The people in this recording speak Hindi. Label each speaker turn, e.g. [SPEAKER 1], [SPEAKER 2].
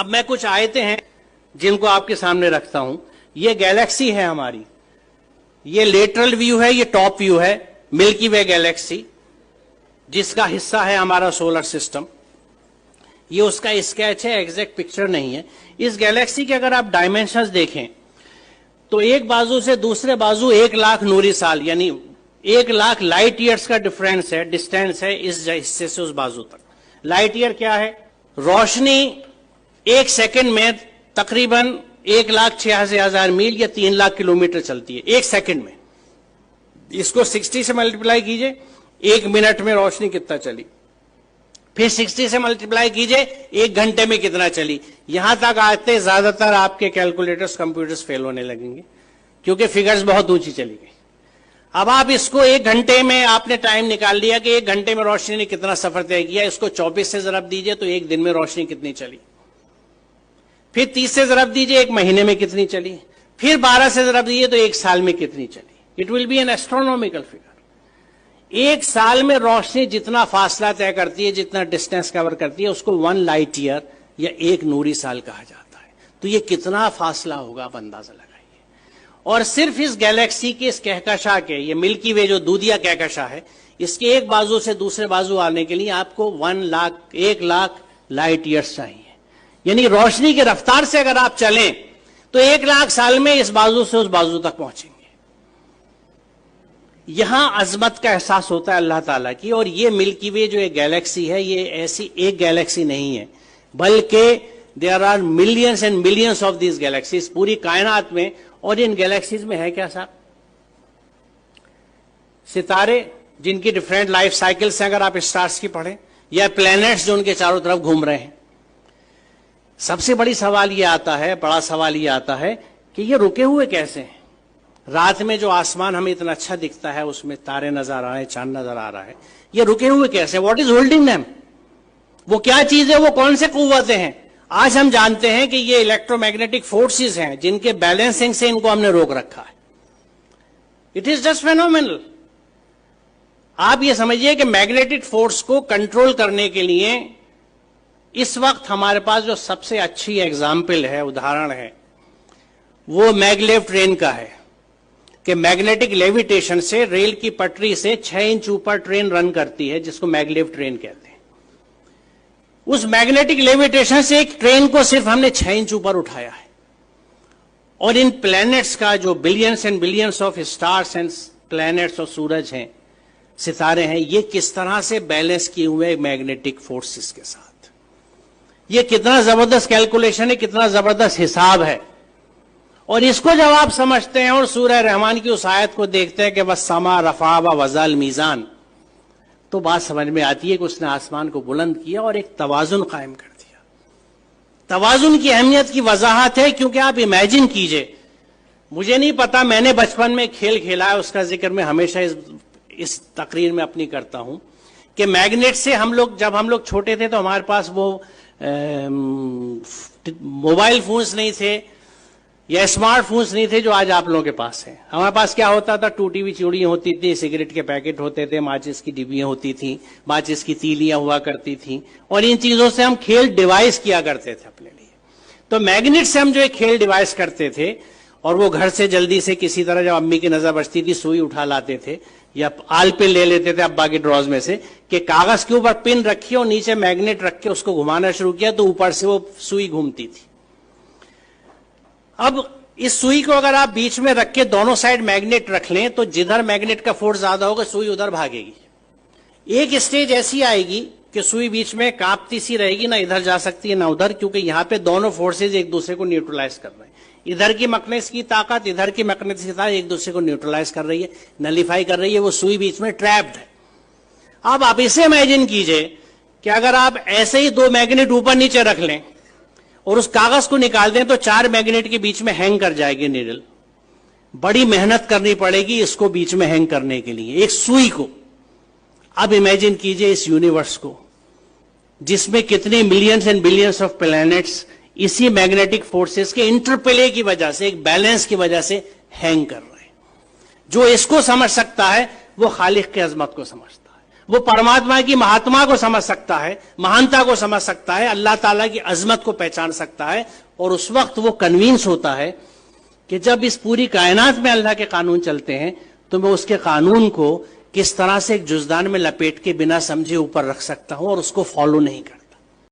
[SPEAKER 1] अब मैं कुछ आयतें हैं जिनको आपके सामने रखता हूं। ये गैलेक्सी है हमारी, ये लेटरल व्यू है, ये टॉप व्यू है मिल्की वे गैलेक्सी, जिसका हिस्सा है हमारा सोलर सिस्टम। ये उसका स्केच है, एग्जैक्ट पिक्चर नहीं है। इस गैलेक्सी के अगर आप डायमेंशंस देखें तो एक बाजू से दूसरे बाजू 1 लाख नूरी साल यानी 1 लाख लाइट ईयर्स का डिफरेंस है, डिस्टेंस है इस हिस्से से उस बाजू तक। लाइट ईयर क्या है? रोशनी 1 सेकंड में तकरीबन 1,86,000 मील या 3 लाख किलोमीटर चलती है 1 सेकंड में। इसको 60 से मल्टीप्लाई कीजिए, 1 मिनट में रोशनी कितना चली, फिर 60 से मल्टीप्लाई कीजिए 1 घंटे में कितना चली। यहां तक आते ज्यादातर आपके कैलकुलेटर्स कंप्यूटर्स फेल होने लगेंगे क्योंकि फिगर्स बहुत ऊंची चली गई। अब आप इसको 1 घंटे में आपने टाइम निकाल लिया कि 1 घंटे में रोशनी ने कितना सफर तय किया, इसको 24 से जरब दीजिए तो 1 दिन में रोशनी कितनी चली, फिर 30 से जरब दीजिए 1 महीने में कितनी चली, फिर 12 से जरब दीजिए तो 1 साल में कितनी चली। It will be N astronomical figure. 1 साल में रोशनी जितना फासला तय करती है, जितना डिस्टेंस कवर करती है, उसको 1 लाइट ईयर या 1 नूरी साल कहा जाता है। तो ये कितना फासला होगा आप अंदाजा लगाइए। और सिर्फ इस गैलेक्सी के इस कहकशां के, ये मिल्की वे जो दूधिया कहकशां है, इसके एक बाजू से दूसरे बाजू आने के लिए आपको 1 लाख लाइट ईयर्स चाहिए। यानी रोशनी की रफ्तार से अगर आप चलें तो 1 लाख साल में इस बाजू से उस बाजू तक पहुंचेंगे। यहां अजमत का एहसास होता है अल्लाह ताला की। और ये मिल्की वे जो एक गैलेक्सी है, ये ऐसी एक गैलेक्सी नहीं है, बल्कि there are millions and millions of these galaxies पूरी कायनात में। और इन गैलेक्सीज में है क्या साहब? सितारे जिनकी डिफरेंट लाइफ साइकिल्स हैं, अगर आप स्टार्स की पढ़ें, या प्लैनेट्स जो उनके चारों तरफ घूम रहे हैं। सबसे बड़ा सवाल ये आता है कि ये रुके हुए कैसे हैं? रात में जो आसमान हमें इतना अच्छा दिखता है, उसमें तारे नजर आ रहे हैं, चांद नजर आ रहा है, ये रुके हुए कैसे? What is holding them? वो क्या चीज है? वो कौन से कुव्वतें हैं? आज हम जानते हैं कि ये इलेक्ट्रोमैग्नेटिक फोर्सेस हैं जिनके बैलेंसिंग से इनको हमने रोक रखा है। It is just phenomenal. आप ये समझिए कि मैग्नेटिक फोर्स को कंट्रोल करने के लिए इस वक्त हमारे पास जो सबसे अच्छी एग्जाम्पल है, उदाहरण है, वो मैगलेव ट्रेन का है कि मैग्नेटिक लेविटेशन से रेल की पटरी से 6 इंच ऊपर ट्रेन रन करती है, जिसको मैगलेव ट्रेन कहते हैं। उस मैग्नेटिक लेविटेशन से एक ट्रेन को सिर्फ हमने 6 इंच ऊपर उठाया है। और इन प्लैनेट्स का जो billions and billions of stars and planets और सूरज हैं, सितारे हैं, ये किस तरह से बैलेंस किए हुए मैग्नेटिक फोर्सेस के साथ। ये कितना जबरदस्त कैलकुलेशन है, कितना जबरदस्त हिसाब है। और इसको जब आप समझते हैं और सूरह रहमान की उस आयत को देखते हैं कि बस समा रफा व वज़ल मीज़ान, तो बात समझ में आती है कि उसने आसमान को बुलंद किया और एक तवाजुन कायम कर दिया। तवाजुन की अहमियत की वजाहत है क्योंकि आप इमेजिन कीजिए, मुझे नहीं पता, मैंने बचपन में खेल खेला है, उसका जिक्र मैं हमेशा इस तकरीर में अपनी करता हूं कि मैग्नेट से जब हम लोग छोटे थे तो हमारे पास वो मोबाइल फोन्स नहीं थे या स्मार्टफोन्स नहीं थे जो आज आप लोगों के पास है। हमारे पास क्या होता था? टूटी हुई चूड़ियां होती थी, सिगरेट के पैकेट होते थे, माचिस की डिब्बियां होती थी, माचिस की तीलियां हुआ करती थी, और इन चीजों से हम खेल डिवाइस किया करते थे अपने लिए। तो मैग्नेट से हम जो एक खेल डिवाइस करते थे, और वो घर से जल्दी से किसी तरह जब अम्मी की नजर बचती थी सुई उठा लाते थे या आल पिन ले लेते थे अब्बा के ड्रॉज में से कि कागज के ऊपर पिन रखी और नीचे मैग्नेट रख के उसको घुमाना शुरू किया तो ऊपर से वो सुई घूमती थी। अब इस सुई को अगर आप बीच में रख के दोनों साइड मैग्नेट रख लें तो जिधर मैग्नेट का फोर्स ज्यादा होगा सुई उधर भागेगी। एक स्टेज ऐसी आएगी कि सुई बीच में कांपती सी रहेगी, ना इधर जा सकती है ना उधर, क्योंकि यहां पे दोनों फोर्सेज एक दूसरे को न्यूट्रलाइज कर रहे हैं। इधर की मैग्नेटिस की ताकत, इधर की मैग्नेटिस की ताकत एक दूसरे को न्यूट्रलाइज कर रही है, नलीफाई कर रही है, वो सुई बीच में ट्रैप्ड है। अब आप इसे इमेजिन कीजिए कि अगर आप ऐसे ही 2 मैग्नेट ऊपर नीचे रख लें और उस कागज को निकाल दें तो 4 मैग्नेट के बीच में हैंग कर जाएगी नीडल। बड़ी मेहनत करनी पड़ेगी इसको बीच में हैंग करने के लिए, एक सुई को। अब इमेजिन कीजिए इस यूनिवर्स को जिसमें कितने millions and billions of planets इसी मैग्नेटिक फोर्सेस के इंटरप्ले की वजह से, एक बैलेंस की वजह से हैंग कर रहे हैं। जो इसको समझ सकता है वो खालिक की अजमत को समझता है, वो परमात्मा की महात्मा को समझ सकता है, महानता को समझ सकता है, अल्लाह ताला की अजमत को पहचान सकता है। और उस वक्त वो कन्विंस होता है कि जब इस पूरी कायनात में अल्लाह के कानून चलते हैं तो मैं उसके कानून को किस तरह से एक जुज़दान में लपेट के बिना समझे ऊपर रख सकता हूं और उसको फॉलो नहीं करता।